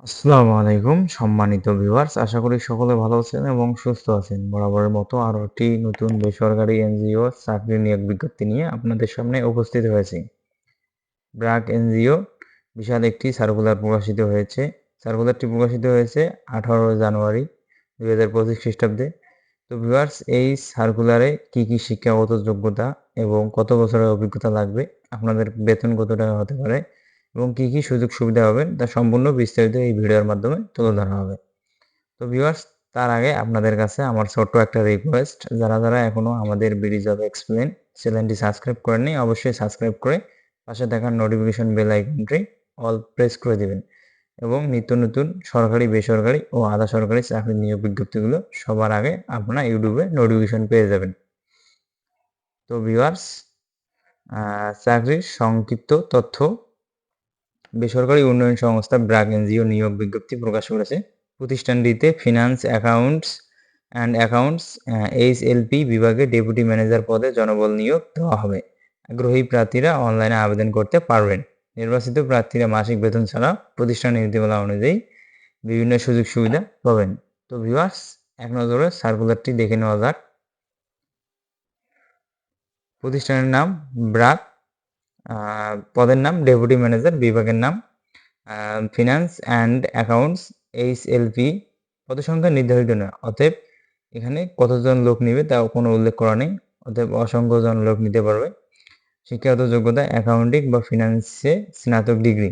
আসসালামু আলাইকুম সম্মানিত ভিউয়ার্স, আশা করি সকলে ভালো আছেন এবং সুস্থ আছেন। বরাবরের মতো আরও একটি নতুন বেসরকারি এনজিও চাকরি নিয়োগ বিজ্ঞপ্তি নিয়ে আপনাদের সামনে উপস্থিত হয়েছি। ব্র্যাক এনজিও বিশাল একটি সার্কুলার প্রকাশিত হয়েছে। সার্কুলারটি প্রকাশিত হয়েছে 18 জানুয়ারি 2025 খ্রিস্টাব্দে। তো ভিউয়ার্স, এই সার্কুলারে কি কি শিক্ষাগত যোগ্যতা এবং কত বছরের অভিজ্ঞতা লাগবে, আপনাদের বেতন কত টাকা হতে পারে এবং কি কি সুযোগ সুবিধা পাবেন তা সম্পূর্ণ বিস্তারিত এই ভিডিওর মাধ্যমে তুলে ধরা হবে। তো ভিউয়ার্স, তার আগে আপনাদের কাছে আমার ছোট্ট একটা রিকোয়েস্ট, যারা এখনো আমাদের বিডি জব এক্সপ্লেন চ্যানেলটি সাবস্ক্রাইব করেননি, অবশ্যই সাবস্ক্রাইব করে পাশে থাকা নোটিফিকেশন বেল আইকনটি অল প্রেস করে দিবেন এবং নিত্য নতুন সরকারি, বেসরকারি ও আধা সরকারি চাকরির নিয়োগ বিজ্ঞপ্তিগুলো সবার আগে আপনারা ইউটিউবে নোটিফিকেশন পেয়ে যাবেন। তো ভিউয়ার্স, চাকরির সংক্ষিপ্ত তথ্য। বেসরকারি উন্নয়ন সংস্থা ব্র্যাক এনজিও নিয়োগ বিজ্ঞপ্তি প্রকাশ করেছে। প্রতিষ্ঠানটিতে ফিনান্স, অ্যাকাউন্টস এইচএলপি বিভাগে ডেপুটি ম্যানেজার পদে জনবল নিয়োগ দেওয়া হবে। আগ্রহী প্রার্থীরা অনলাইনে আবেদন করতে পারবেন। নির্বাচিত প্রার্থীরা মাসিক বেতন ছাড়া প্রতিষ্ঠানের নীতিমালা অনুযায়ী বিভিন্ন সুযোগ সুবিধা পাবেন। তো ভিউয়ার্স, এক নজরে সার্কুলারটি দেখে নেওয়া যাক। প্রতিষ্ঠানের নাম ব্র্যাক, পদের নাম ডেপুটি ম্যানেজার, বিভাগের নাম ফিনান্স অ্যান্ড অ্যাকাউন্টস এইচএলপি। পদসংখ্যা নির্ধারিত নয়, অতএব এখানে কতজন লোক নেবে তা কোনো উল্লেখ করা নেই, অতএব অসংখ্য জন লোক নিতে পারবে। শিক্ষাগত যোগ্যতা অ্যাকাউন্টিং বা ফিনান্সে স্নাতক ডিগ্রি।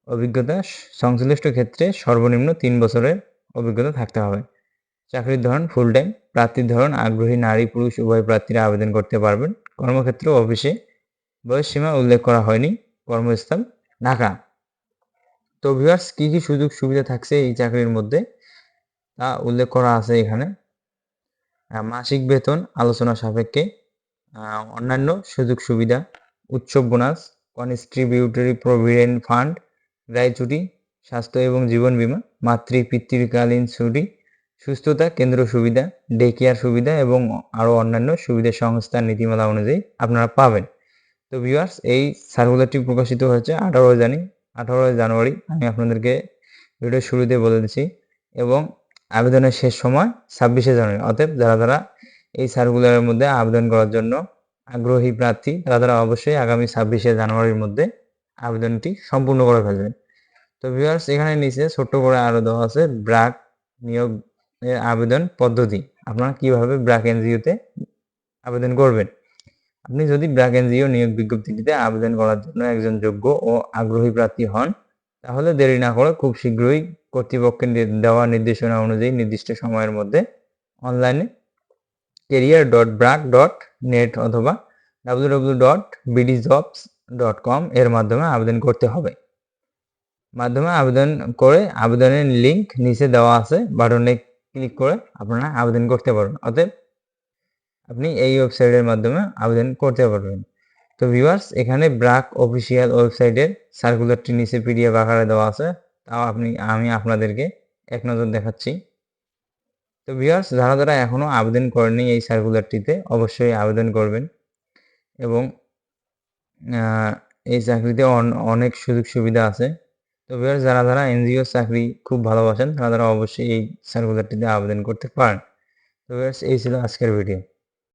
অভিজ্ঞতা সংশ্লিষ্ট ক্ষেত্রে সর্বনিম্ন 3 বছরের অভিজ্ঞতা থাকতে হবে। চাকরির ধরন ফুল টাইম। প্রার্থীর ধরন আগ্রহী নারী পুরুষ উভয় প্রার্থীরা আবেদন করতে পারবেন। কর্মক্ষেত্র অফিসে, বয়স সীমা উল্লেখ করা হয়নি। কর্মস্থল ঢাকা। তো ভিউয়ার্স, কি কি সুযোগ সুবিধা থাকছে এই চাকরির মধ্যে তা উল্লেখ করা আছে এখানে। মাসিক বেতন আলোচনা সাপেক্ষে। অন্যান্য সুযোগ সুবিধা: উৎসব বোনাস, কনস্ট্রিবিউটরি প্রভিডেন্ট ফান্ড, ব্যয় ছুটি, স্বাস্থ্য এবং জীবন বীমা, পিতৃকালীন ছুটি, সুস্থতা কেন্দ্র সুবিধা, ডে কেয়ার সুবিধা এবং আরও অন্যান্য সুবিধা সংস্থার নীতিমালা অনুযায়ী আপনারা পাবেন। তো ভিউয়ার্স, এই সার্কুলারটি প্রকাশিত হয়েছে 18 জানুয়ারি। আমি আপনাদেরকে ভিডিওর শুরুতে বলে দিচ্ছি এবং আবেদনের শেষ সময় 26 জানুয়ারি। অতএব যারা এই সার্কুলারের মধ্যে আবেদন করার জন্য আগ্রহী প্রার্থী, তারা অবশ্যই আগামী 26 জানুয়ারির মধ্যে আবেদনটি সম্পূর্ণ করে ফেলবেন। তো ভিউয়ার্স, এখানে নিচে ছোট্ট করে আরও দেওয়া আছে ব্র্যাক নিয়োগ আবেদন পদ্ধতি। আপনারা কিভাবে ব্র্যাক এনজিওতে আবেদন করবেন। আপনি যদি ব্র্যাক এনজিও নিয়োগ বিজ্ঞপ্তিটিতে আবেদন করার জন্য একজন যোগ্য ও আগ্রহী প্রার্থী হন, তাহলে দেরি না করে খুব শীঘ্রই কর্তৃপক্ষের দেওয়া নির্দেশনা অনুযায়ী নির্দিষ্ট সময়ের মধ্যে অনলাইনে career.brac.net অথবা www.bdjobs.com এর মাধ্যমে আবেদন করতে হবে। আবেদন করে আবেদনের লিঙ্ক নিচে দেওয়া আছে, বাটনে ক্লিক করে আপনারা আবেদন করতে পারবেন। অতএব আপনি এই ওয়েবসাইটের মাধ্যমে আবেদন করতে পারবেন। তো ভিউয়ার্স, এখানে ব্র্যাক অফিসিয়াল ওয়েবসাইটের সার্কুলারটি নিচে পিডিএফ আকারে দেওয়া আছে, তাও আমি আপনাদেরকে এক নজর দেখাচ্ছি। তো ভিউয়ার্স, যারা এখনও আবেদন করেনি এই সার্কুলারটিতে, অবশ্যই আবেদন করবেন এবং এই চাকরিতে অনেক সুযোগ সুবিধা আছে। তো ভিউয়ার্স, যারা এনজিও চাকরি খুব ভালোবাসেন তারা অবশ্যই এই সার্কুলারটিতে আবেদন করতে পারেন। তো ভিউয়ার্স, এই ছিল আজকের ভিডিও।